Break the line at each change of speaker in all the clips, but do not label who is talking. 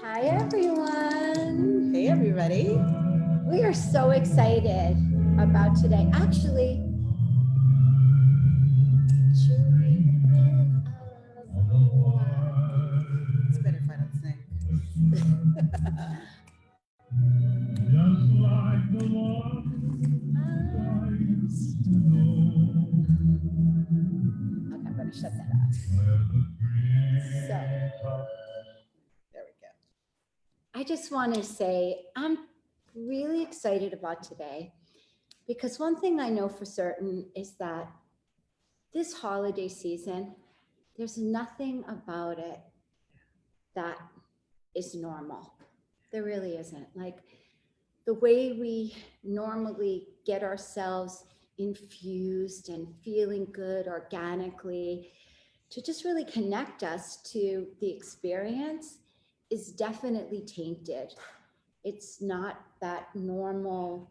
Hi, everyone.
Hey, everybody.
We are so excited about today. Actually,
It's better if I don't sing.
Okay, I'm going to shut that off. So,
There we go.
I just want to say I'm really excited about today because one thing I know for certain is that this holiday season, there's nothing about it that is normal. There really isn't. Like the way we normally get ourselves infused and feeling good organically to just really connect us to the experience is definitely tainted. It's not that normal,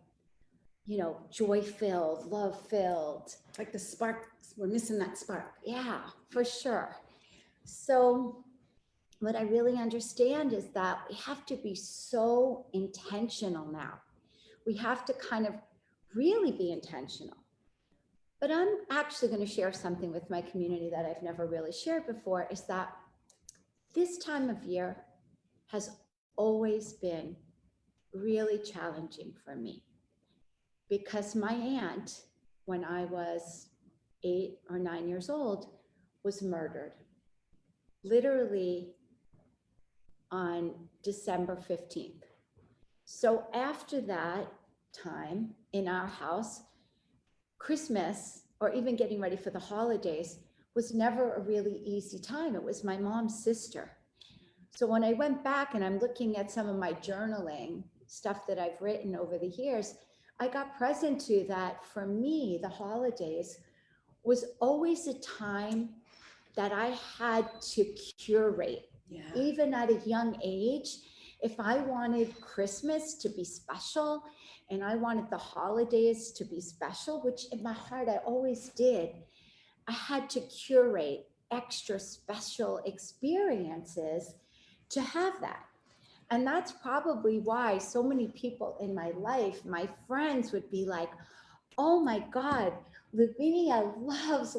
joy filled, love filled.
Like the spark, we're missing that spark.
Yeah, for sure. So, what I really understand is that we have to be so intentional now. We have to kind of really be intentional. But I'm actually going to share something with my community that I've never really shared before is that this time of year has always been really challenging for me because my aunt, when I was 8 or 9 years old, was murdered literally on December 15th. So after that time in our house, Christmas or even getting ready for the holidays was never a really easy time. It was my mom's sister. So when I went back and I'm looking at some of my journaling stuff that I've written over the years, I got present to that for me, the holidays was always a time that I had to curate.
Yeah.
Even at a young age, if I wanted Christmas to be special and I wanted the holidays to be special, which in my heart I always did, I had to curate extra special experiences to have that. And that's probably why so many people in my life, my friends would be like, oh my God, Lavinia loves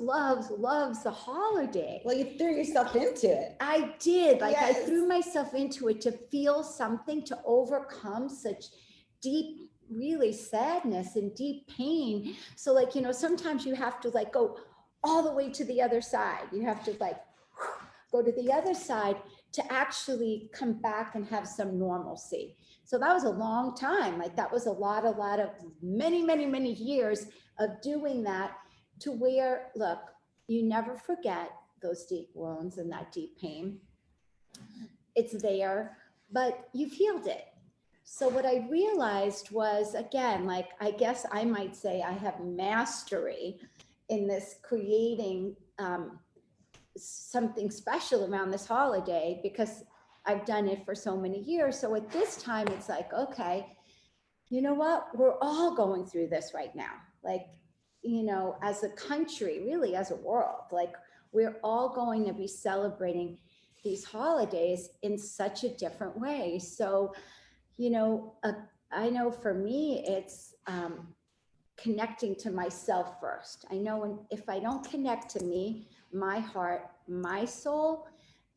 the holiday.
Well, you threw yourself into it.
I did. Like
Yes.
I threw myself into it to feel something, to overcome such deep, really sadness and deep pain. So like, sometimes you have to like go all the way to the other side. You have to like go to the other side to actually come back and have some normalcy. So that was a long time. Like that was a lot of many years of doing that to where, look, you never forget those deep wounds and that deep pain. It's there, but you've healed it. So what I realized was, again, like I guess I might say I have mastery in this creating something special around this holiday because I've done it for so many years. So at this time, it's like, okay, you know what? We're all going through this right now. Like, as a country, really as a world, like we're all going to be celebrating these holidays in such a different way. So, I know for me, it's connecting to myself first. I know if I don't connect to me, my heart, my soul,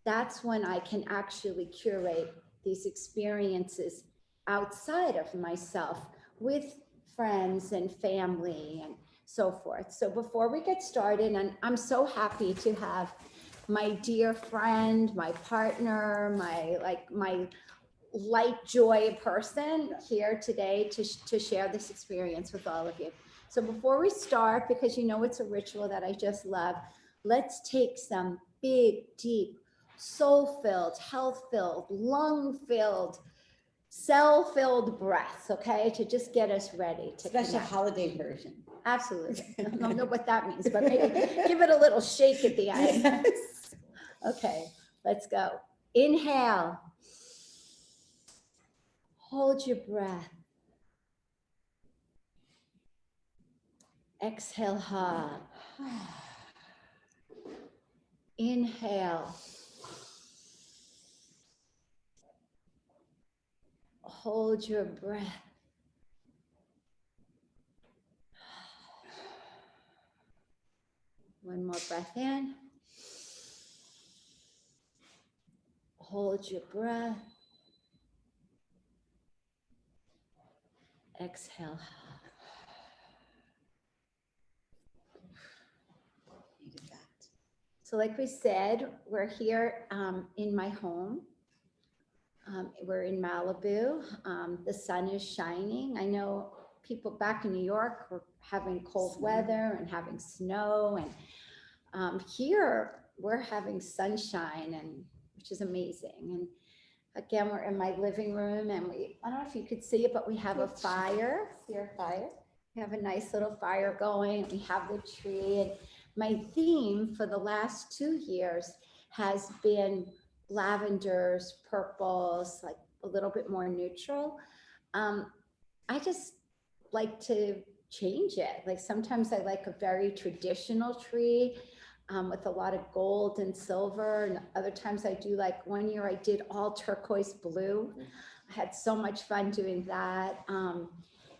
that's when I can actually curate these experiences outside of myself with friends and family and so forth. So before we get started, and I'm so happy to have my dear friend, my partner, my light joy person here today to share this experience with all of you. So before we start, because it's a ritual that I just love, let's take some big, deep, soul-filled, health-filled, lung-filled, cell-filled breaths, okay, to just get us ready to
Special
connect.
holiday version.
Absolutely. I don't know what that means, but maybe give it a little shake at the end.
Yes.
Okay, let's go. Inhale. Hold your breath. Exhale hard. Inhale. Hold your breath. One more breath in. Hold your breath. Exhale.
Needed that.
So like we said, we're here in my home. We're in Malibu. The sun is shining. I know people back in New York were having cold weather and having snow. And here we're having sunshine, and which is amazing. And again, we're in my living room, and I don't know if you could see it, but we have a fire. See our fire? We have a nice little fire going. We have the tree. And my theme for the last 2 years has been lavenders, purples, like a little bit more neutral. I just like to change it. Like sometimes I like a very traditional tree with a lot of gold and silver. And other times I do, like one year I did all turquoise blue. I had so much fun doing that.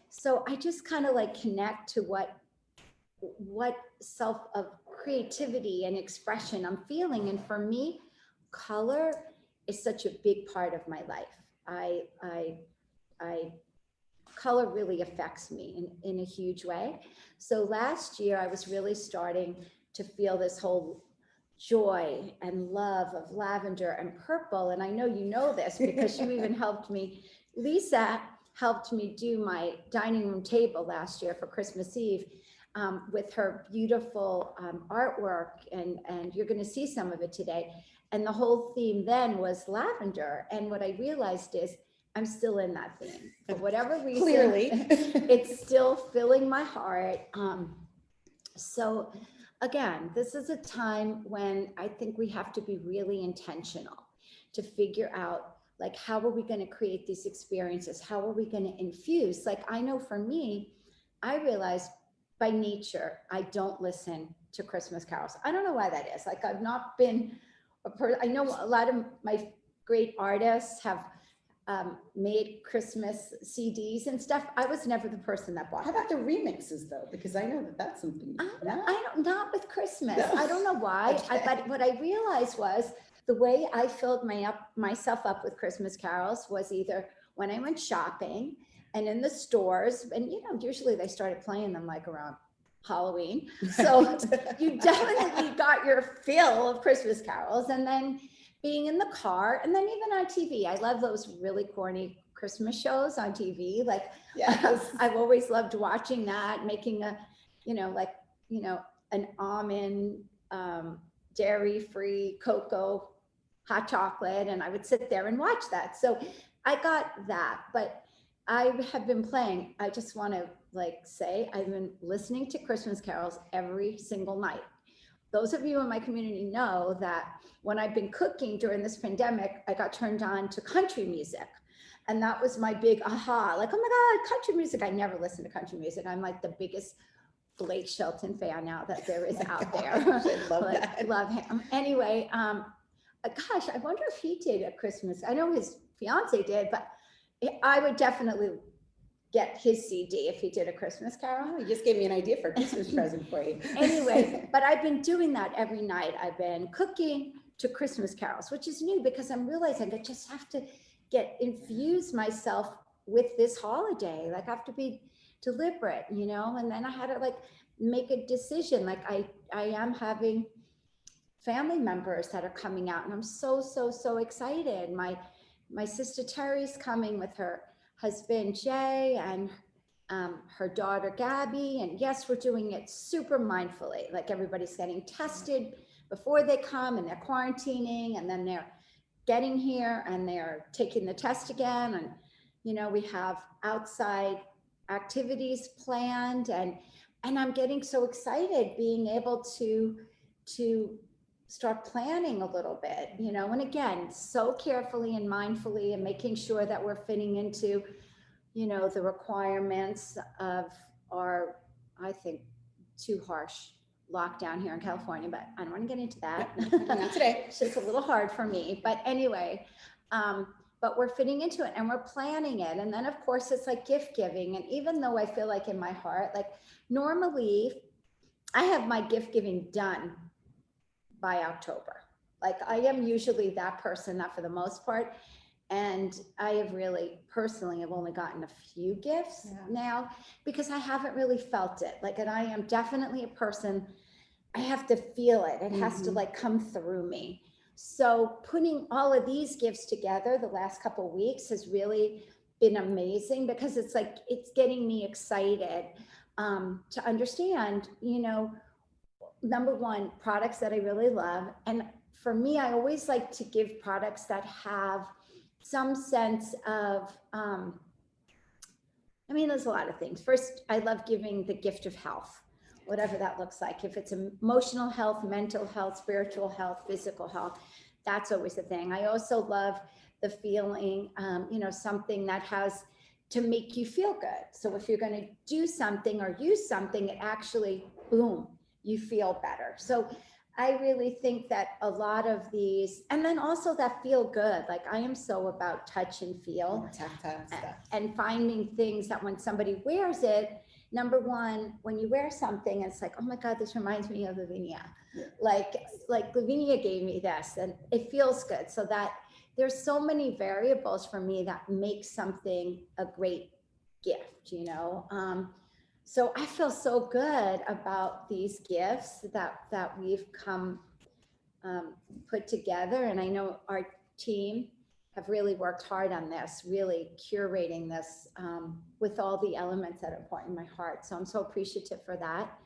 So I just kind of like connect to what self of creativity and expression I'm feeling. And for me, color is such a big part of my life. I color really affects me in a huge way. So last year I was really starting to feel this whole joy and love of lavender and purple. And I know you know this because you even helped me. Lisa helped me do my dining room table last year for Christmas Eve with her beautiful artwork. And you're going to see some of it today. And the whole theme then was lavender. And what I realized is I'm still in that theme. For whatever reason,
Clearly.
it's still filling my heart. So again, this is a time when I think we have to be really intentional to figure out, like, how are we going to create these experiences? How are we going to infuse? Like, I know for me, I realized by nature, I don't listen to Christmas carols. I don't know why that is. Like, I've not been I know a lot of my great artists have made Christmas CDs and stuff. I was never the person that bought
How
that.
about the remixes though? Because I know that that's something.
I don't, not with Christmas.
No.
I don't know why.
Okay.
But what I realized was the way I filled myself up with Christmas carols was either when I went shopping and in the stores, and usually they started playing them like around Halloween. So you definitely got your fill of Christmas carols, and then being in the car, and then even on TV. I love those really corny Christmas shows on TV. Like,
Yes.
I've always loved watching that, making an almond, dairy-free cocoa hot chocolate, and I would sit there and watch that. So I got that, but I have been playing. I just want to say I've been listening to Christmas carols every single night. Those of you in my community know that when I've been cooking during this pandemic, I got turned on to country music. And that was my big aha, like, oh my God, country music. I never listened to country music. I'm like the biggest Blake Shelton fan now that there is out there.
I love that.
Love him. Anyway, gosh, I wonder if he did a Christmas. I know his fiance did, but I would definitely get his CD if he did a Christmas carol.
Oh, you just gave me an idea for a Christmas present for you.
Anyway, but I've been doing that every night. I've been cooking to Christmas carols, which is new because I'm realizing I just have to infuse myself with this holiday. Like, I have to be deliberate, and then I had to make a decision. Like, I am having family members that are coming out, and I'm so excited. My sister Terry's coming with her husband Jay and her daughter Gabby, and yes, we're doing it super mindfully. Like, everybody's getting tested before they come, and they're quarantining, and then they're getting here and they're taking the test again. And we have outside activities planned, and I'm getting so excited being able to start planning a little bit, and again, so carefully and mindfully, and making sure that we're fitting into the requirements of our, I think, too harsh lockdown here in California, but I don't want to get into that.
Not today.
It's just a little hard for me. But anyway, but we're fitting into it and we're planning it. And then of course it's like gift giving. And even though I feel like in my heart, like normally I have my gift giving done by October. Like I am usually that person, not for the most part. And I have really personally have only gotten a few gifts now because I haven't really felt it. Like, and I am definitely a person, I have to feel it. It has to like come through me. So putting all of these gifts together the last couple of weeks has really been amazing because it's like, it's getting me excited to understand, you know, number one, products that I really love. And for me, I always like to give products that have some sense of, I mean, there's a lot of things. First, I love giving the gift of health, whatever that looks like. If it's emotional health, mental health, spiritual health, physical health, that's always a thing. I also love the feeling, you know, something that has to make you feel good. So if you're going to do something or use something, it actually, boom, you feel better. So I really think that a lot of these, and then also that feel good, like I am so about touch and feel.
Tactile stuff.
And finding things that when somebody wears it, number one, when you wear something, it's like, oh my God, this reminds me of Lavinia.
Yeah.
Like Lavinia gave me this and it feels good. So that there's so many variables for me that make something a great gift, you know? So I feel so good about these gifts that we've come put together. And I know our team have really worked hard on this, really curating this with all the elements that are important in my heart. So I'm so appreciative for that.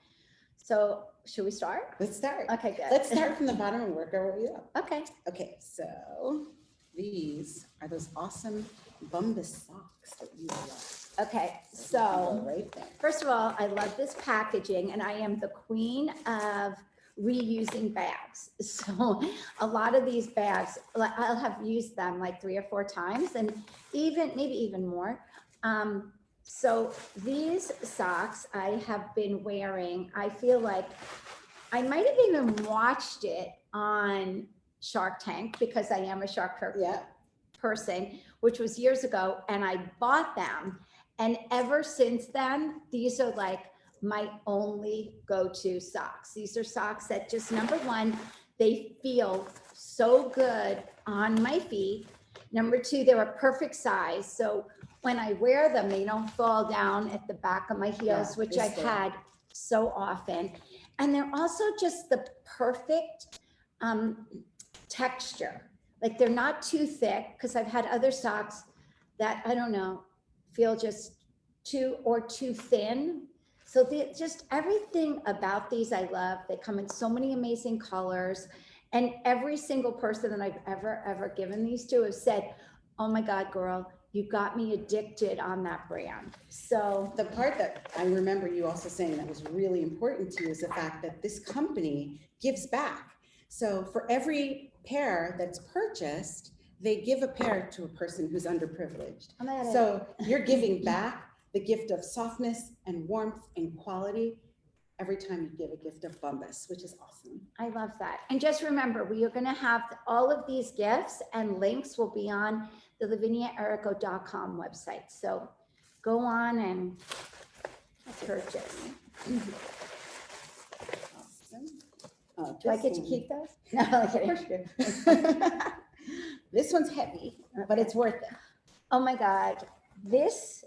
So should we start?
Let's start.
Okay, good.
Let's start from the bottom and work our way up.
Okay.
Okay, so these are those awesome Bombas socks that you love.
Okay, so
Right there.
first of all, I love this packaging and I am the queen of reusing bags. So a lot of these bags, I'll have used them like 3 or 4 times and maybe even more. So these socks I have been wearing, I feel like I might have even watched it on Shark Tank because I am a Shark person, which was years ago, and I bought them. And ever since then, these are like my only go-to socks. These are socks that just, number one, they feel so good on my feet. Number two, they're a perfect size. So when I wear them, they don't fall down at the back of my heels, which I've had so often. And they're also just the perfect texture. Like they're not too thick because I've had other socks that, I don't know, feel just too thin. So just everything about these I love. They come in so many amazing colors. And every single person that I've ever given these to have said, oh my God, girl, you got me addicted on that brand. So
the part that I remember you also saying that was really important to you is the fact that this company gives back. So for every pair that's purchased, they give a pair to a person who's underprivileged. So you're giving back the gift of softness and warmth and quality every time you give a gift of Bombas, which is awesome.
I love that. And just remember, we are going to have all of these gifts and links will be on the laviniaerico.com website. So go on and purchase.
Awesome.
Do I get to keep those? No, I'm kidding.
This one's heavy, but it's worth it.
Oh my God. This,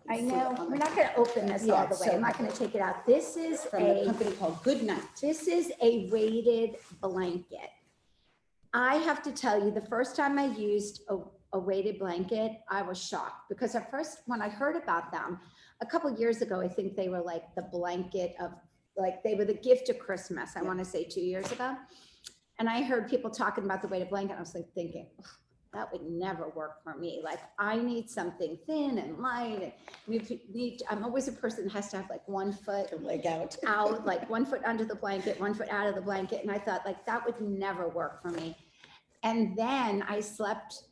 I know, we're not going to open this all the way. I'm not going to take it out. This is
from a company called Good Night.
This is a weighted blanket. I have to tell you, the first time I used a weighted blanket, I was shocked because at first, when I heard about them a couple years ago, I think they were like the blanket of, like they were the gift of Christmas. I want to say 2 years ago. And I heard people talking about the weighted blanket. I was like thinking, that would never work for me. Like I need something thin and light. And I'm always a person that has to have like 1 foot
leg out,
like 1 foot under the blanket, 1 foot out of the blanket. And I thought like that would never work for me. And then I slept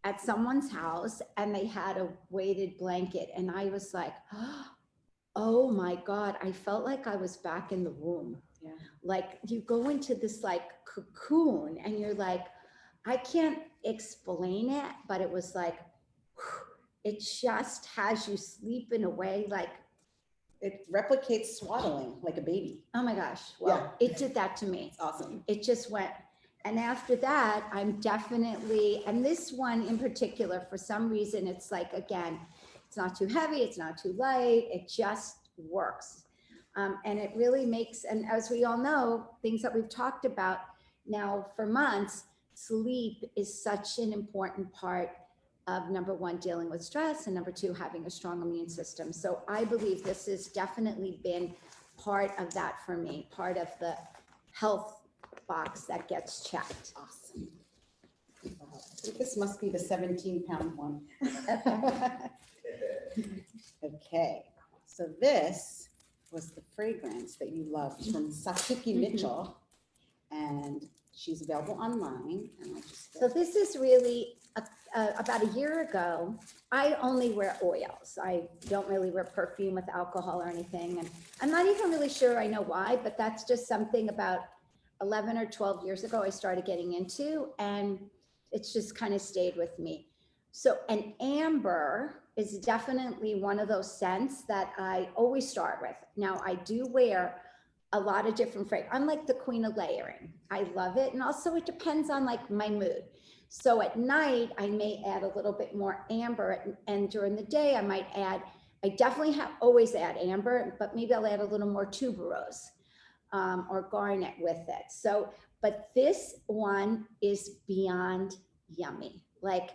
at someone's house and they had a weighted blanket. And I was like, oh my God, I felt like I was back in the womb.
Yeah.
Like you go into this like cocoon and you're like, I can't explain it, but it was like, it just has you sleep in a way like,
It replicates swaddling like a baby.
oh my gosh, well, it did that to me.
It's awesome.
It just went. And after that, I'm definitely, and this one in particular, for some reason, it's like, again, it's not too heavy, it's not too light, it just works. And it really makes, and as we all know, things that we've talked about now for months, sleep is such an important part of, number one, dealing with stress, and number two, having a strong immune system. So I believe this has definitely been part of that for me, part of the health box that gets checked.
Awesome. Wow. I think this must be the 17-pound one. Okay, so this was the fragrance that you loved from Satuki Mitchell, and she's available online. And I'll just
So this is really about a year ago. I only wear oils. I don't really wear perfume with alcohol or anything. And I'm not even really sure I know why, but that's just something about 11 or 12 years ago I started getting into, and it's just kind of stayed with me. So an amber is definitely one of those scents that I always start with. Now I do wear a lot of different fragrances. I'm like the queen of layering. I love it. And also it depends on like my mood. So at night, I may add a little bit more amber, and during the day, I might add, I definitely always add amber, but maybe I'll add a little more tuberose or garnet with it. So, but this one is beyond yummy. Like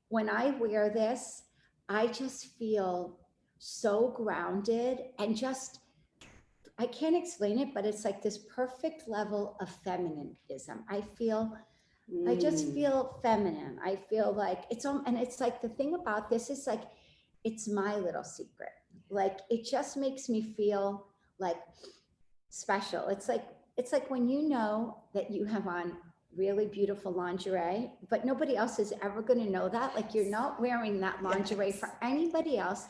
when I wear this, I just feel so grounded and just, I can't explain it, but it's like this perfect level of feminism. I just feel feminine. I feel like it's on, and it's like the thing about this is like, it's my little secret. Like it just makes me feel like special. It's like when you know that you have on really beautiful lingerie, but nobody else is ever going to know that. Like you're not wearing that lingerie for anybody else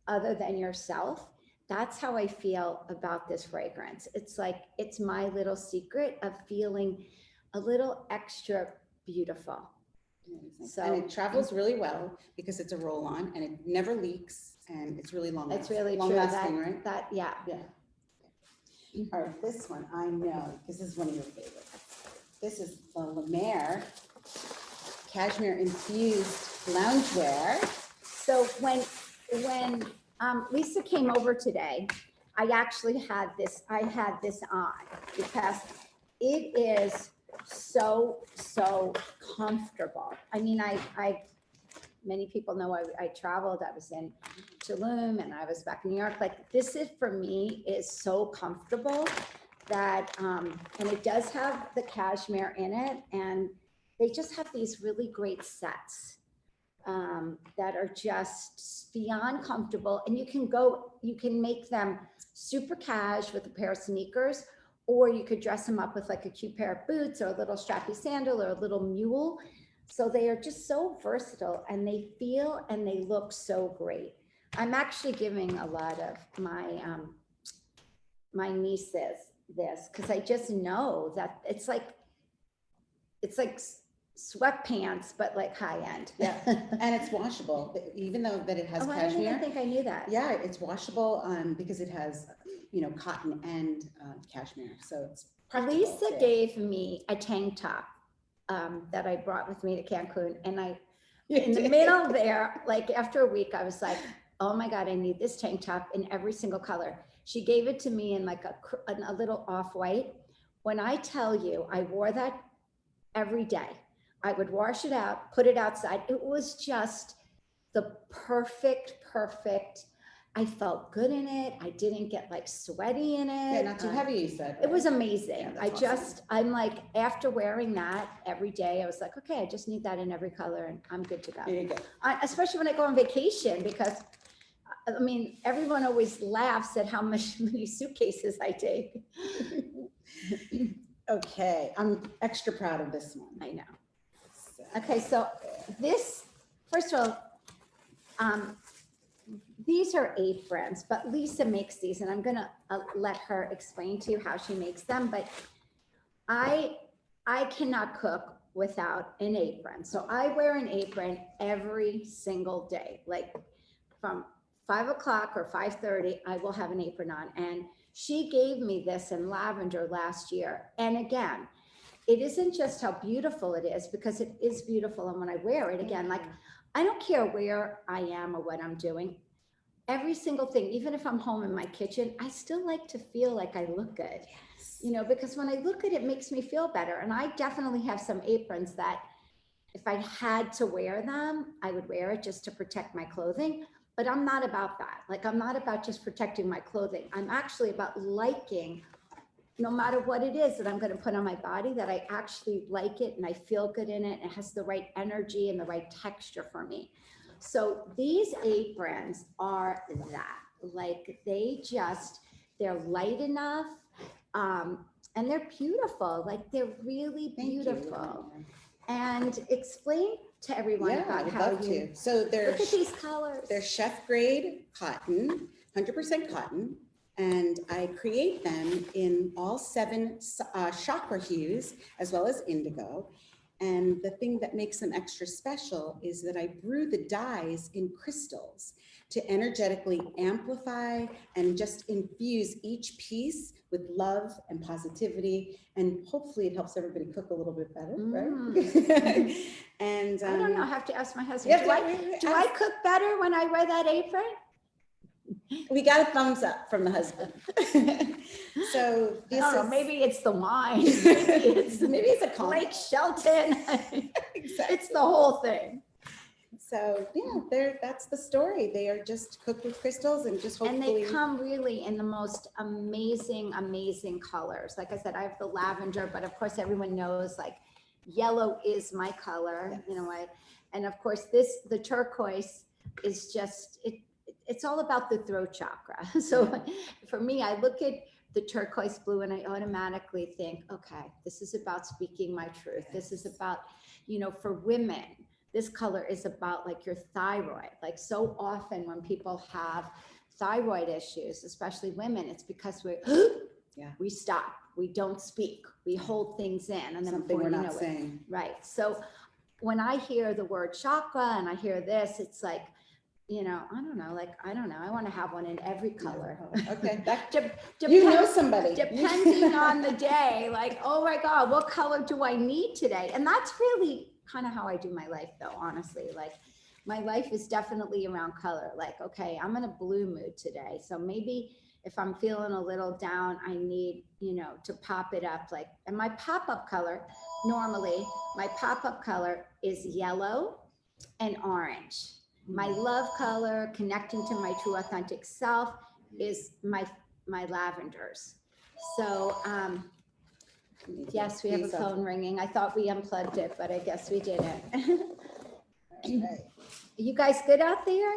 other than yourself. That's how I feel about this fragrance. It's like, it's my little secret of feeling a little extra beautiful.
So, and it travels really well because it's a roll-on and it never leaks, and it's really long.
It's really
long
true.
lasting, right?
That, yeah.
Yeah. All right, this one I know, this is one of your favorites. This is the La Mer cashmere infused loungewear.
So when Lisa came over today, I actually had this on because it is so comfortable. I mean, many people know I traveled. I was in Tulum and I was back in New York. Like this is, for me, is so comfortable that, and it does have the cashmere in it, and they just have these really great sets that are just beyond comfortable. And you can make them super cash with a pair of sneakers, or you could dress them up with like a cute pair of boots or a little strappy sandal or a little mule. So they are just so versatile, and they feel and they look so great. I'm actually giving a lot of my nieces this because I just know that it's like sweatpants, but like high end.
Yeah, and it's washable, even though that it has
Oh, I
cashmere.
didn't even think I knew that.
Yeah, it's washable because it has, cotton and cashmere, so it's practical.
Lisa gave me a tank top that I brought with me to Cancun, and in the middle there, like after a week, I was like, oh my God, I need this tank top in every single color. She gave it to me in like a little off-white. When I tell you, I wore that every day. I would wash it out, put it outside. It was just the perfect. I felt good in it. I didn't get like sweaty in it.
Yeah, not too heavy, you said.
It was amazing.
Yeah,
I'm like, after wearing that every day, I was like, okay, I just need that in every color and I'm good to go.
There you go.
Especially when I go on vacation, because I mean, everyone always laughs at how many suitcases I take.
Okay, I'm extra proud of this one.
I know. Okay, so this, first of all, these are aprons, but Lisa makes these, and I'm gonna let her explain to you how she makes them. But I cannot cook without an apron. So I wear an apron every single day, like from 5 o'clock or 5:30, I will have an apron on. And she gave me this in lavender last year. And again, it isn't just how beautiful it is, because it is beautiful. And when I wear it again, like, I don't care where I am or what I'm doing. Every single thing, even if I'm home in my kitchen, I still like to feel like I look good, you know, because when I look good, it makes me feel better. And I definitely have some aprons that if I had to wear them, I would wear it just to protect my clothing. But I'm not about that. Like, I'm not about just protecting my clothing. I'm actually about liking, no matter what it is that I'm going to put on my body, that I actually like it and I feel good in it. It has the right energy and the right texture for me. So these aprons are that, like, they're light enough, and they're beautiful. Like, they're really beautiful. And explain to everyone about how you
So
look at these colors.
They're chef grade cotton, 100% cotton. And I create them in all 7 chakra hues, as well as indigo. And the thing that makes them extra special is that I brew the dyes in crystals to energetically amplify and just infuse each piece with love and positivity. And hopefully it helps everybody cook a little bit better, right? And
I don't know, I have to ask my husband. Do I cook better when I wear that apron?
We got a thumbs up from the husband. So
I don't know, maybe it's the wine. Maybe it's a Blake Shelton.
Exactly.
It's the whole thing.
So yeah, that's the story. They are just cooked with crystals and just hopefully.
And they come really in the most amazing, amazing colors. Like I said, I have the lavender, but of course everyone knows, like, yellow is my color,
Yes.
you know what? And of course the turquoise is just, it's all about the throat chakra. So for me, I look at the turquoise blue and I automatically think, okay, this is about speaking my truth. This is about, you know, for women, this color is about, like, your thyroid. Like, so often when people have thyroid issues, especially women, it's because we stop, we don't speak, we hold things in, and then
something we're not
it,
saying.
right? So when I hear the word chakra and I hear this, it's like, you know, I don't know. I want to have one in every color.
Okay.
You
know somebody.
Depending on the day, like, oh my God, what color do I need today? And that's really kind of how I do my life, though, honestly. Like, my life is definitely around color. Like, okay, I'm in a blue mood today. So maybe if I'm feeling a little down, I need, you know, to pop it up. Like, and my pop-up color, normally, my pop-up color is yellow and orange. My love color, connecting to my true authentic self, is my lavenders. So yes, we have a phone ringing. I thought we unplugged it, but I guess we didn't.
Right.
You guys good out there?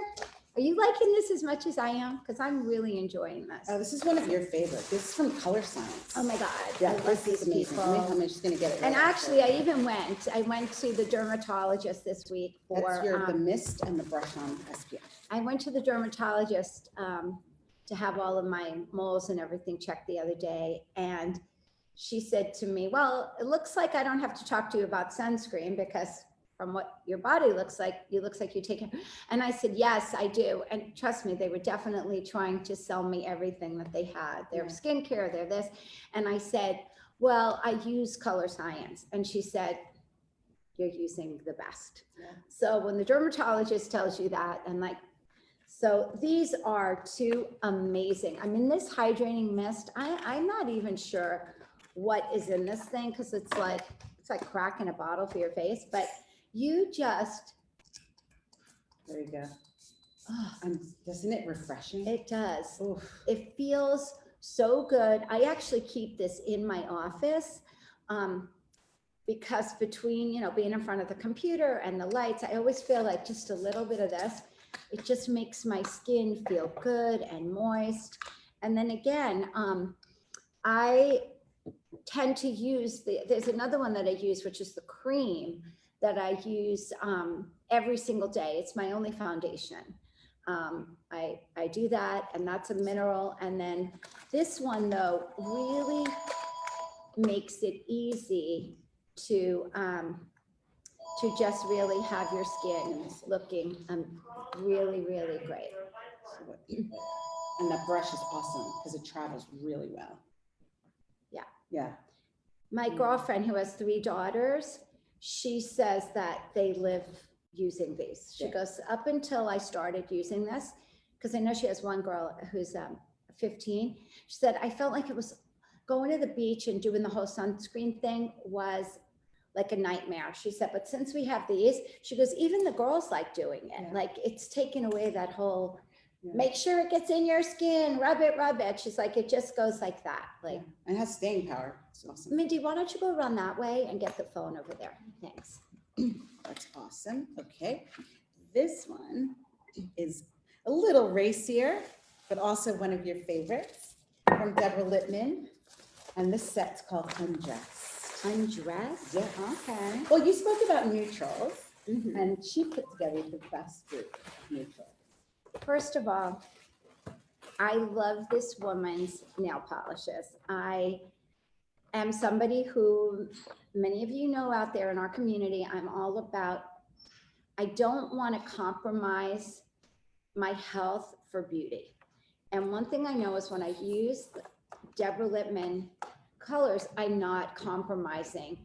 Are you liking this as much as I am? Because I'm really enjoying this.
Oh, this is one of your favorites. This is from Color Science.
Oh my God.
Yeah,
I love these people.
I'm just going to get it.
And actually, I went to the dermatologist this week for
the mist and the brush on SPF.
I went to the dermatologist to have all of my moles and everything checked the other day. And she said to me, well, it looks like I don't have to talk to you about sunscreen, because from what your body looks like, you take it. And I said, yes, I do. And trust me, they were definitely trying to sell me everything that they had, their skincare, their this. And I said, well, I use Color Science. And she said, you're using the best. Yeah. So when the dermatologist tells you that, and like, so these are 2 amazing. I mean, this hydrating mist, I'm not even sure what is in this thing, because it's like cracking a bottle for your face, but you just,
there you go. Doesn't it refreshing?
It does.
Oof.
It feels so good. I actually keep this in my office because between, you know, being in front of the computer and the lights, I always feel like just a little bit of this, it just makes my skin feel good and moist. And then again, I tend to use there's another one that I use, which is the cream that I use every single day. It's my only foundation. I do that, and that's a mineral. And then this one, though, really makes it easy to just really have your skin looking really, really great.
And that brush is awesome because it travels really well.
Yeah.
Yeah.
My girlfriend, who has 3 daughters, she says that they live using these. She
Yeah.
goes, up until I started using this, because I know she has one girl who's 15. She said, I felt like it was going to the beach and doing the whole sunscreen thing was like a nightmare. She said, but since we have these, she goes, even the girls like doing it.
Yeah.
Like it's taken away that whole,
Yeah.
make sure it gets in your skin, rub it. She's like, it just goes like that. Like,
Yeah. And it has staying power. It's awesome.
Mindy, why don't you go around that way and get the phone over there? Thanks.
That's awesome. Okay. This one is a little racier, but also one of your favorites from Deborah Lippman. And this set's called Undressed.
Undressed?
Yeah.
Okay.
Well, you spoke about neutrals,
Mhm.
and she put together the best group of neutrals.
First of all, I love this woman's nail polishes. I am somebody who many of you know out there in our community, I'm all about, I don't want to compromise my health for beauty. And one thing I know is when I use Deborah Lippman colors, I'm not compromising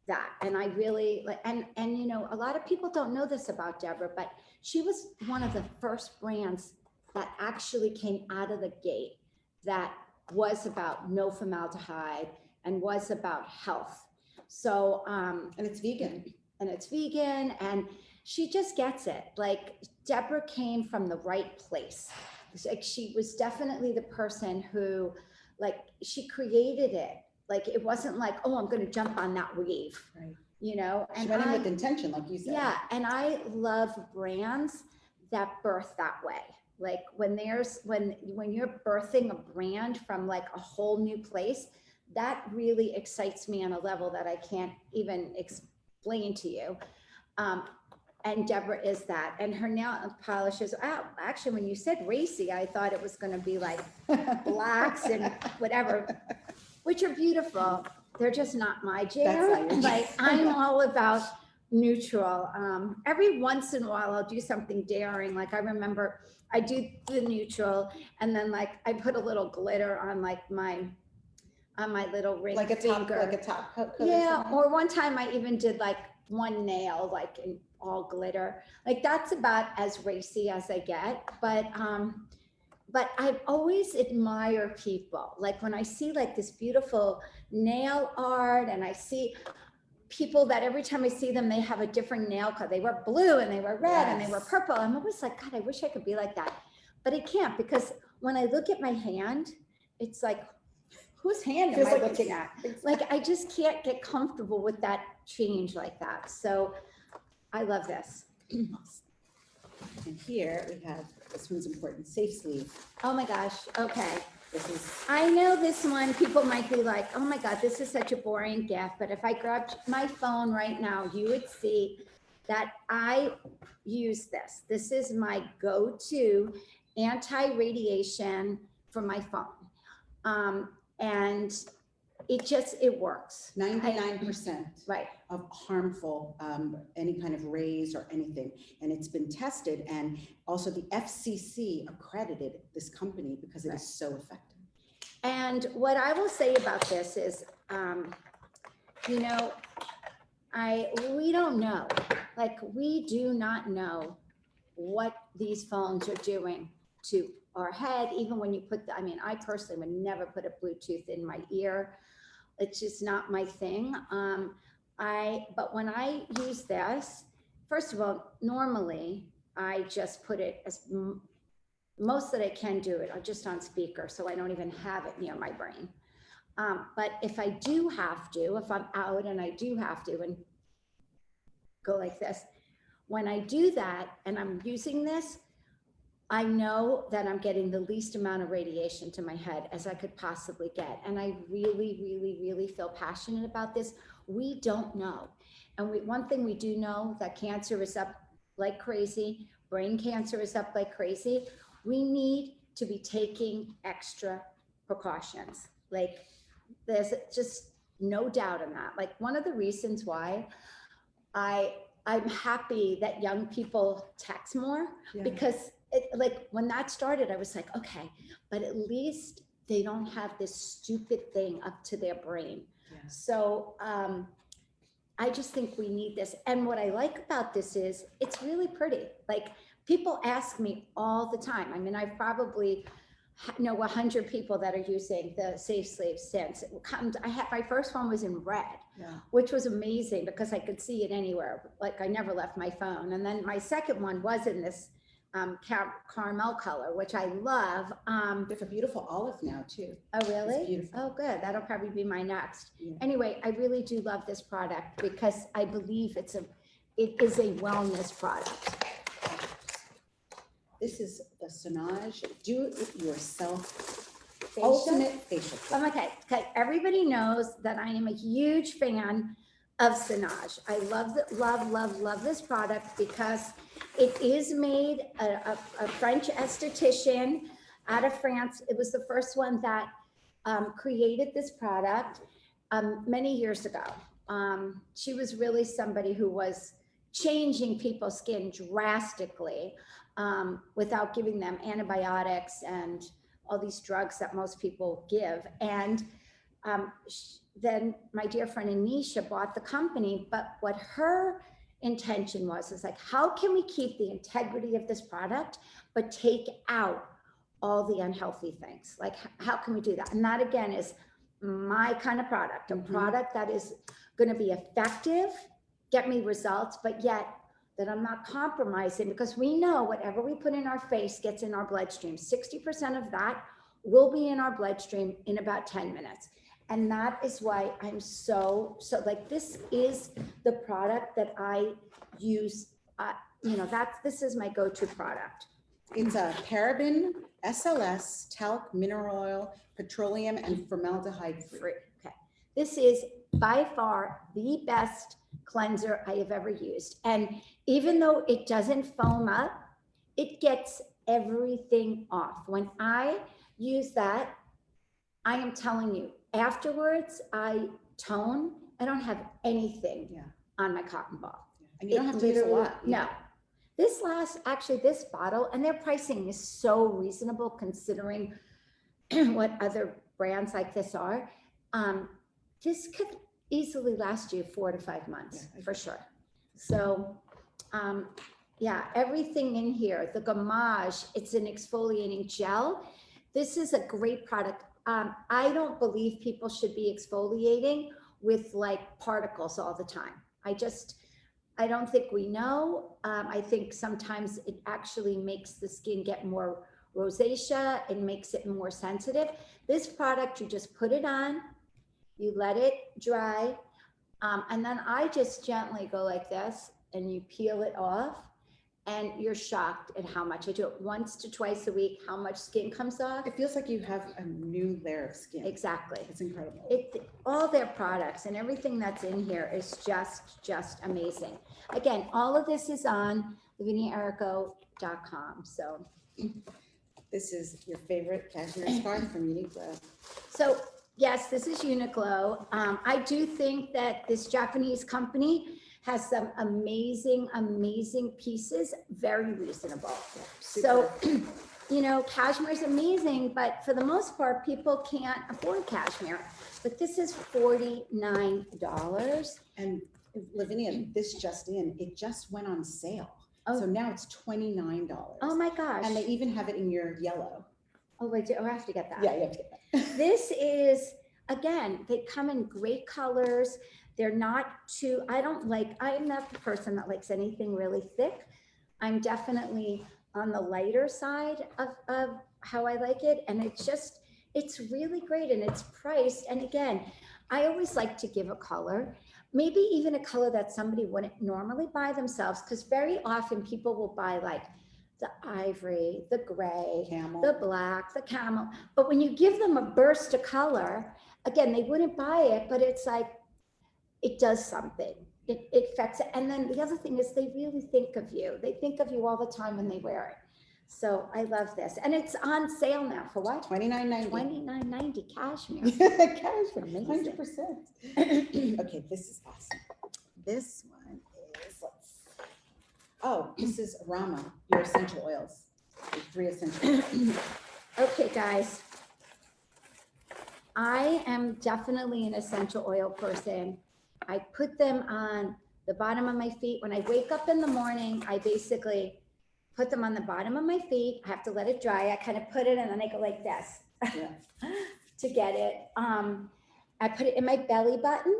that. And I really like, and you know, a lot of people don't know this about Deborah, but she was one of the first brands that actually came out of the gate that was about no formaldehyde and was about health. So,
And it's vegan.
and she just gets it. Like Deborah came from the right place. Like she was definitely the person who, like, she created it. Like it wasn't like, oh, I'm going to jump on that wave,
Right.
you know.
She
And
went in with intention, like you said.
yeah, and I love brands that birth that way. Like when you're birthing a brand from like a whole new place, that really excites me on a level that I can't even explain to you. And Deborah is that. And her nail polishes, actually, when you said racy, I thought it was going to be like blacks and whatever, which are beautiful. They're just not my
That's not
jam.
your jam.
Like I'm all about neutral. Every once in a while, I'll do something daring. Like I remember I do the neutral, and then like I put a little glitter on like on my little ring
Like a
finger.
top coat.
Yeah, or one time I even did like one nail, like in all glitter. Like that's about as racy as I get. But I've always admired people. Like when I see like this beautiful nail art, and I see people that every time I see them, they have a different nail color. They were blue and they were red and they were
Yes.
purple. I'm always like, God, I wish I could be like that. But I can't, because when I look at my hand, it's like, whose hand am
Feels
I
like
looking at? Like, I just can't get comfortable with that change like that. So I love this.
And here we have, this one's important, safe sleeve.
Oh my gosh. Okay.
This is,
I know this one, people might be like, oh my God, this is such a boring gift. But if I grabbed my phone right now, you would see that I use this. This is my go-to anti-radiation for my phone. And it works.
99%
Right.
of harmful, any kind of rays or anything. And it's been tested, and also the FCC accredited this company because it is so effective.
And what I will say about this is, you know, we don't know, like we do not know what these phones are doing to our head. Even when you put I mean, I personally would never put a Bluetooth in my ear. It's just not my thing. But when I use this, first of all, normally I just put it as most that I can do it just on speaker, so I don't even have it near my brain. But if I do have to, if I'm out and I do have to and go like this, when I do that and I'm using this, I know that I'm getting the least amount of radiation to my head as I could possibly get. And I really, really, really feel passionate about this. We don't know. And one thing we do know, that cancer is up like crazy. Brain cancer is up like crazy. We need to be taking extra precautions. Like there's just no doubt in that. Like one of the reasons why I'm happy that young people text more,
Yeah.
because like when that started, I was like, okay, but at least they don't have this stupid thing up to their brain.
Yeah.
So I just think we need this. And what I like about this is it's really pretty. Like people ask me all the time. I mean, I probably know 100 people that are using the Safe Sleeve since it comes. I had my first one was in red,
Yeah.
which was amazing because I could see it anywhere. Like I never left my phone. And then my second one was in this caramel color, which I love.
They have a beautiful olive now too.
Oh, really?
It's beautiful.
Oh, good. That'll probably be my next.
Yeah.
Anyway, I really do love this product because I believe it is a wellness product.
This is the Saunage do-it-yourself
Facial?
ultimate facial kit.
Okay. Everybody knows that I am a huge fan of Saunage. I love this product because it is made a French esthetician out of France. It was the first one that created this product many years ago. She was really somebody who was changing people's skin drastically without giving them antibiotics and all these drugs that most people give. And then my dear friend Anisha bought the company, but what her intention was is like, how can we keep the integrity of this product, but take out all the unhealthy things? Like, how can we do that? And that again is my kind of product, a product that is going to be effective, get me results, but yet that I'm not compromising, because we know whatever we put in our face gets in our bloodstream. 60% of that will be in our bloodstream in about 10 minutes. And that is why I'm so like, this is the product that I use. This is my go-to product.
It's a paraben, SLS, talc, mineral oil, petroleum, and formaldehyde free.
Okay. This is by far the best cleanser I have ever used. And even though it doesn't foam up, it gets everything off. When I use that, I am telling you, afterwards, I tone. I don't have anything on my cotton ball.
And you don't have to use a lot.
No. This this bottle, and their pricing is so reasonable considering what other brands like this are. This could easily last you 4 to 5 months for sure. So, everything in here, the gommage, it's an exfoliating gel. This is a great product. I don't believe people should be exfoliating with like particles all the time. I don't think we know. I think sometimes it actually makes the skin get more rosacea and makes it more sensitive. This product, you just put it on, you let it dry, and then I just gently go like this and you peel it off, and you're shocked at how much. I do it once to twice a week, how much skin comes off.
It feels like you have a new layer of skin.
Exactly.
It's incredible.
All their products and everything that's in here is just amazing. Again, all of this is on laviniaerico.com. So
this is your favorite cashmere scarf from Uniqlo.
So yes, this is Uniqlo. I do think that this Japanese company has some amazing pieces, very reasonable. So, cashmere is amazing, but for the most part, people can't afford cashmere. But this is $49.
And Lavinia, this it just went on sale.
Oh.
So now it's $29.
Oh my gosh.
And they even have it in your yellow.
Oh, wait, I have to get that.
Yeah, you have to get that.
This is, again, they come in great colors. They're not too, I'm not the person that likes anything really thick. I'm definitely on the lighter side of how I like it. And it's really great, and it's priced. And again, I always like to give a color, maybe even a color that somebody wouldn't normally buy themselves, because very often people will buy like the ivory, the gray,
Camel.
the black, the camel. But when you give them a burst of color, again, they wouldn't buy it, but it's like, it does something. It affects it. And then the other thing is they really think of you. They think of you all the time when they wear it. So I love this. And it's on sale now for what?
$29.90.
$29.90 cashmere.
Cashmere,
Amazing.
100%. Okay, this is awesome. This one is, this is Rama, your essential oils. The 3 essential oils.
Okay, guys. I am definitely an essential oil person. I put them on the bottom of my feet. When I wake up in the morning, I basically put them on the bottom of my feet. I have to let it dry. I kind of put it and then I go like this
Yeah.
to get it. I put it in my belly button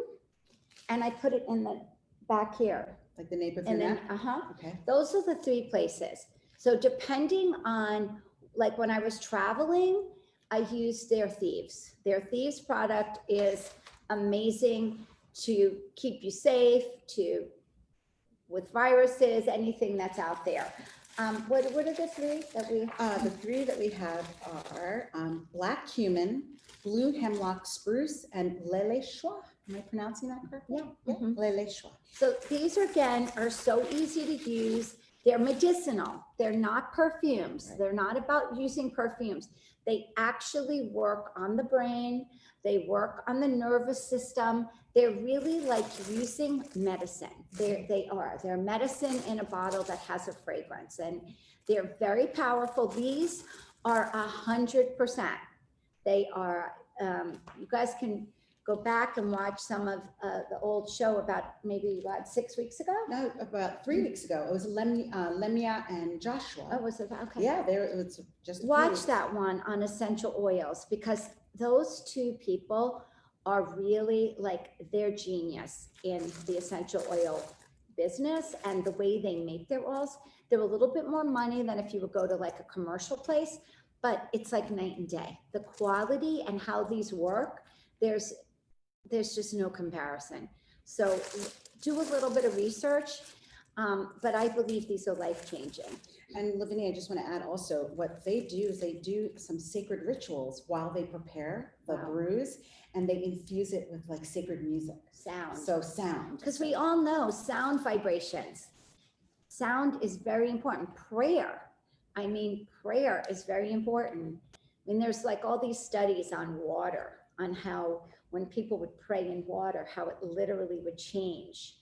and I put it in the back here.
Like the nape of your
And then,
neck? Okay.
those are the 3 places. So depending on, like when I was traveling, I used Their Thieves. Their Thieves product is amazing to keep you safe, with viruses, anything that's out there. What are the 3 that we?
The 3 that we have are black cumin, blue hemlock spruce, and lele choix. Am I pronouncing that correctly?
Yeah. Mhm.
Lele choix.
So these again are so easy to use. They're medicinal. They're not perfumes.
Right.
They're not about using perfumes. They actually work on the brain. They work on the nervous system. They're really like using medicine. They're medicine in a bottle that has a fragrance, and they're very powerful. These are 100%. They are, you guys can go back and watch some of the old show about maybe 6 weeks ago.
No, about 3 weeks ago. It was Lemia and Joshua.
Oh, was it? Okay.
Yeah, it was just a few
Watch
weeks.
that one on essential oils, because those 2 people are really like, they're genius in the essential oil business and the way they make their oils. They're a little bit more money than if you would go to like a commercial place, but it's like night and day. The quality and how these work, there's just no comparison. So do a little bit of research, but I believe these are life-changing.
And Lavinia, I just want to add also, what they do is they do some sacred rituals while they prepare the
Wow.
brews, and they infuse it with like sacred music.
Sound.
So sound.
Because we all know sound vibrations. Sound is very important. Prayer. I mean, prayer is very important. I mean, there's like all these studies on water, on how when people would pray in water, how it literally would change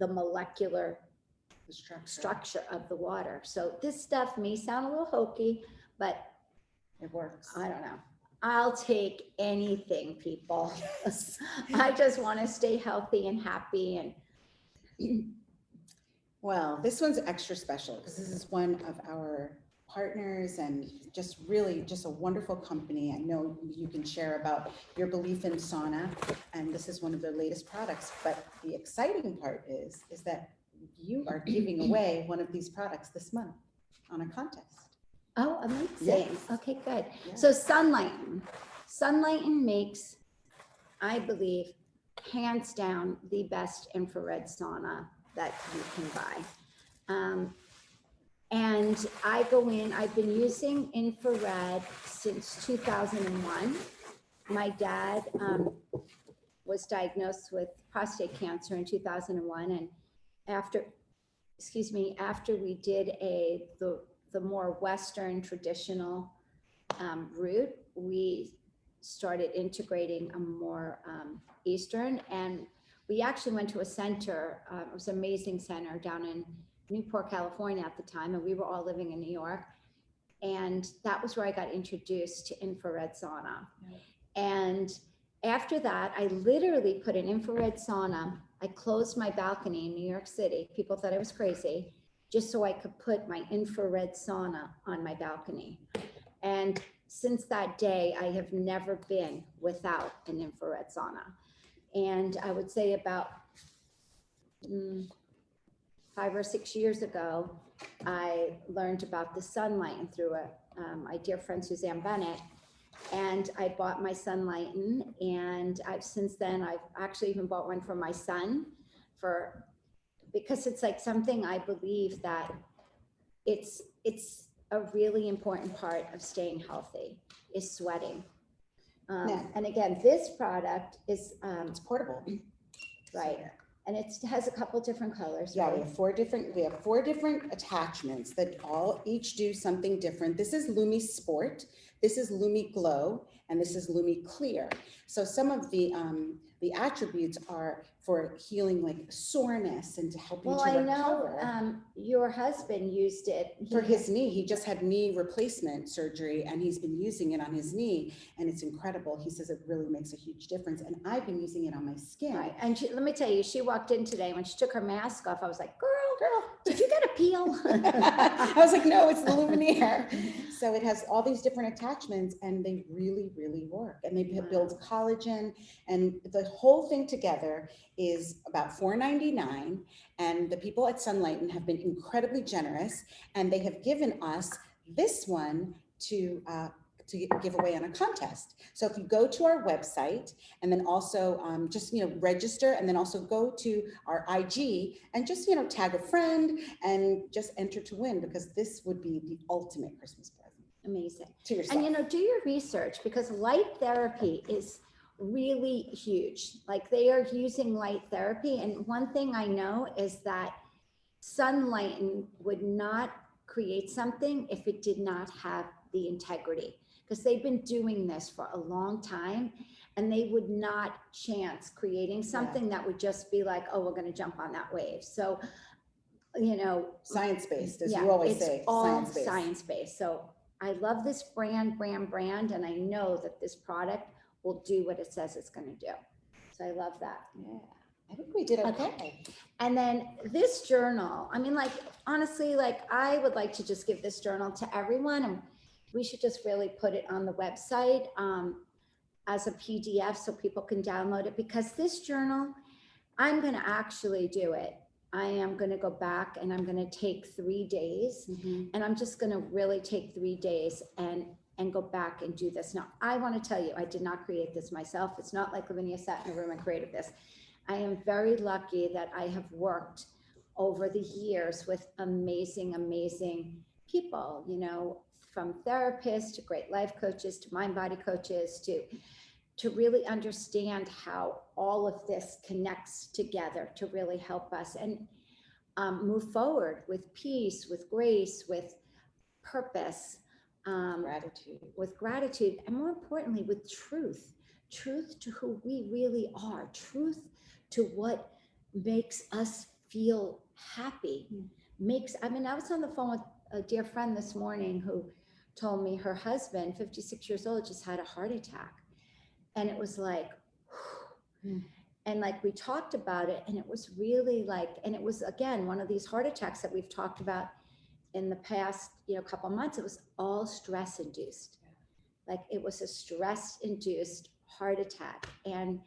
the molecular structure of the water. So this stuff may sound a little hokey, but
It works.
I don't know. I'll take anything, people. I just want to stay healthy and happy. And
Well, this one's extra special because this is one of our partners and just really just a wonderful company. I know you can share about your belief in sauna, and this is one of their latest products. But the exciting part is that you are giving away one of these products this month on a contest.
oh, amazing.
Yes.
Okay, good.
Yeah.
So Sunlighten makes, I believe, hands down, the best infrared sauna that you can buy. And I go in, I've been using infrared since 2001. My dad was diagnosed with prostate cancer in 2001. And after we did the more Western traditional route, we started integrating a more Eastern, and we actually went to a center, it was an amazing center down in Newport, California at the time, and we were all living in New York. And that was where I got introduced to infrared sauna. Yeah. And after that, I literally put an infrared sauna. I closed my balcony in New York City. People thought I was crazy, just so I could put my infrared sauna on my balcony. And since that day, I have never been without an infrared sauna. And I would say about 5 or 6 years ago, I learned about the Sunlighten through my dear friend Suzanne Bennett, and I bought my Sunlighten, and since then I've actually even bought one for my son, because it's like something I believe that it's a really important part of staying healthy is sweating. And again, this product is
It's portable.
right. And it has a couple different colors,
Yeah,
right?
we have four different attachments that each do something different. This is Lumi Sport, this is Lumi Glow, and this is Lumi Clear. So some of the attributes are for healing like soreness and to help you
Well,
to
I know,
recover.
your husband used it.
For his knee, he just had knee replacement surgery and he's been using it on his knee and it's incredible. He says it really makes a huge difference. And I've been using it on my skin.
Right, and let me tell you, she walked in today, when she took her mask off, I was like, girl, did you get a peel?
I was like, no, it's the Luminaire. So it has all these different attachments and they really, really work. And they build collagen, and the whole thing together is about $4.99. And the people at Sunlighten have been incredibly generous, and they have given us this one to give away on a contest. So if you go to our website and then also just, register, and then also go to our IG and just, tag a friend and just enter to win, because this would be the ultimate Christmas present.
Amazing.
To yourself.
And do your research, because light therapy is really huge. Like, they are using light therapy. And one thing I know is that Sunlighten would not create something if it did not have the integrity, because they've been doing this for a long time, and they would not chance creating something that would just be like, oh, we're going to jump on that wave. So,
Science-based, as
yeah,
you always
it's
say,
all
science-based.
science-based. So I love this brand, and I know that this product will do what it says it's going to do. So I love that.
Yeah, I think we did okay.
And then this journal, I mean, like, honestly, like, I would like to just give this journal to everyone, and we should just really put it on the website as a PDF so people can download it, because this journal, I'm going to actually do it. I am going to go back and I'm going to take 3 days, and I'm just going to really take 3 days and go back and do this. Now, I want to tell you, I did not create this myself. It's not like Lavinia sat in a room and created this. I am very lucky that I have worked over the years with amazing, amazing people, from therapists to great life coaches to mind body coaches to really understand how all of this connects together to really help us and move forward with peace, with grace, with purpose, with gratitude, and more importantly, with truth to who we really are, truth to what makes us feel happy. I was on the phone with a dear friend this morning who told me her husband, 56 years old, just had a heart attack. And it was like, and like, we talked about it, and it was really like, and it was, again, one of these heart attacks that we've talked about in the past, couple months. It was all stress induced. Like, it was a stress induced heart attack. And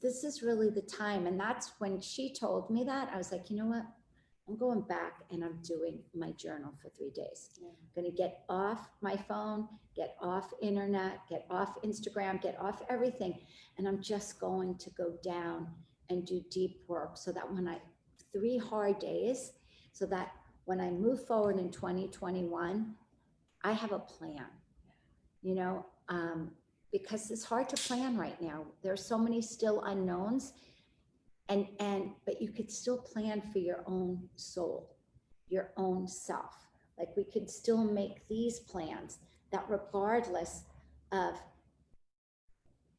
this is really the time. And that's when she told me that, I was like, you know what? I'm going back and I'm doing my journal for 3 days. I'm going to get off my phone, get off internet, get off Instagram, get off everything. And I'm just going to go down and do deep work, so that 3 hard days, so that when I move forward in 2021, I have a plan, because it's hard to plan right now. There's so many still unknowns. But you could still plan for your own soul, your own self. Like, we could still make these plans that, regardless of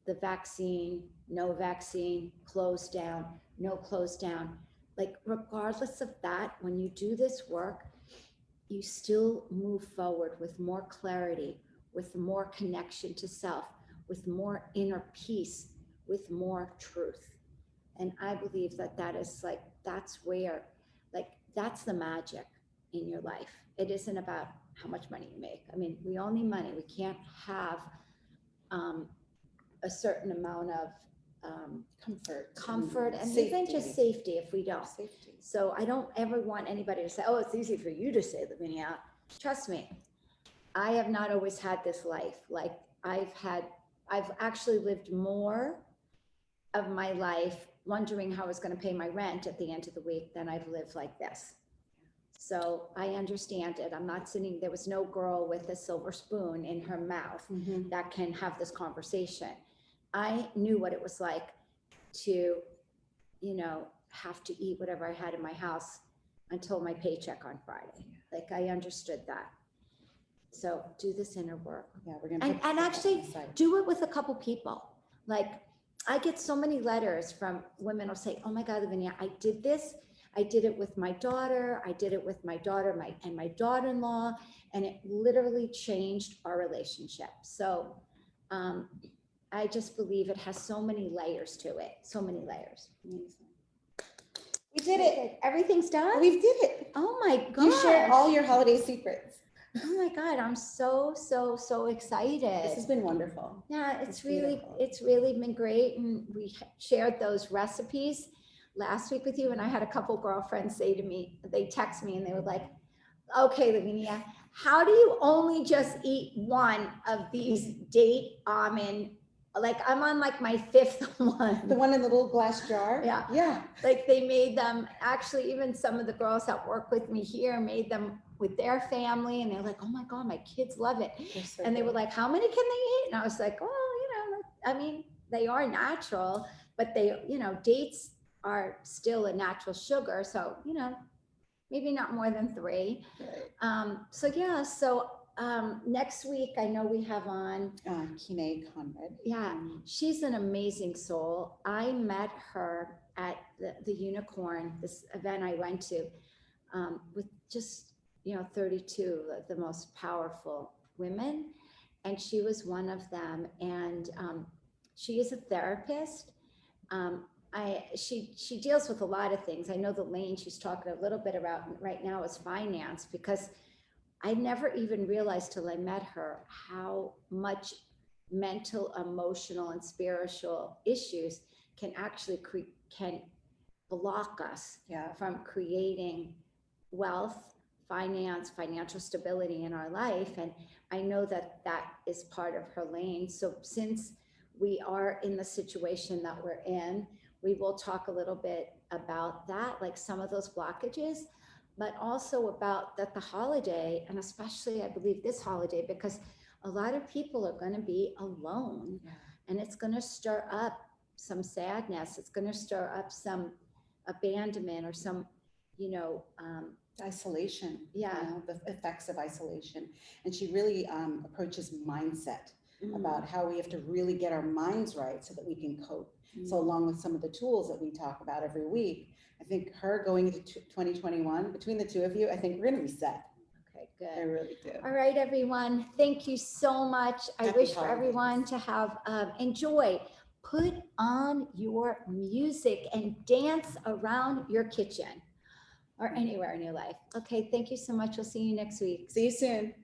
the vaccine, no vaccine, closed down, no closed down, like, regardless of that, when you do this work, you still move forward with more clarity, with more connection to self, with more inner peace, with more truth. And I believe that is like, that's where, like, that's the magic in your life. It isn't about how much money you make. I mean, we all need money. We can't have a certain amount of comfort and even just safety if we don't. So I don't ever want anybody to say, oh, it's easy for you to say, Lavinia. Trust me, I have not always had this life. Like, I've actually lived more of my life wondering how I was going to pay my rent at the end of the week than I've lived like this. So I understand it. I'm not sitting, there was no girl with a silver spoon in her mouth that can have this conversation. I knew what it was like to, have to eat whatever I had in my house until my paycheck on Friday. Like I understood that. So do this inner work.
Yeah, we're gonna.
And actually do it with a couple people. Like I get so many letters from women who'll say, oh my God, Lavinia, I did this. I did it with my daughter. I did it with my daughter, my daughter-in-law, and it literally changed our relationship. So I just believe it has so many layers to it. So many layers.
Amazing. We did it.
Everything's done?
We did it.
Oh my God.
You shared all your holiday secrets.
Oh my God, I'm so excited.
This has been wonderful.
Yeah,
It's beautiful.
it's really been great. And we shared those recipes last week with you. And I had a couple girlfriends say to me, they text me and they were like, okay, Lavinia, how do you only just eat one of these date almond? Like I'm on like my fifth one.
The one in the little glass jar?
Yeah.
Yeah.
Like they made them, actually, even some of the girls that work with me here made them with their family. And they're like, oh my God, my kids love it.
So
And they
good.
were like, how many can they eat? And I was like, oh, I mean, they are natural, but they, dates are still a natural sugar. So, maybe not more than 3.
Right.
So next week, I know we have on.
Kine Conrad.
Yeah, she's an amazing soul. I met her at the Unicorn, this event I went to, with just, 32 of the most powerful women. And she was one of them. And she is a therapist. She deals with a lot of things. I know the lane she's talking a little bit about right now is finance, because I never even realized till I met her how much mental, emotional, and spiritual issues can actually can block us from creating wealth, financial stability in our life. And I know that is part of her lane. So since we are in the situation that we're in, we will talk a little bit about that, like some of those blockages, but also about that the holiday, and especially I believe this holiday, because a lot of people are going to be alone, and it's going to stir up some sadness. It's going to stir up some abandonment or some,
isolation.
Yeah.
The effects of isolation. And she really approaches mindset about how we have to really get our minds right so that we can cope. So along with some of the tools that we talk about every week, I think her going into 2021, between the two of you, I think we're going to be set.
Okay, good.
I really do.
All right, everyone. Thank you so much. I
Happy
wish for
holidays.
everyone to have enjoy. Put on your music and dance around your kitchen or anywhere in your life. Okay, thank you so much. We'll see you next week.
See you soon.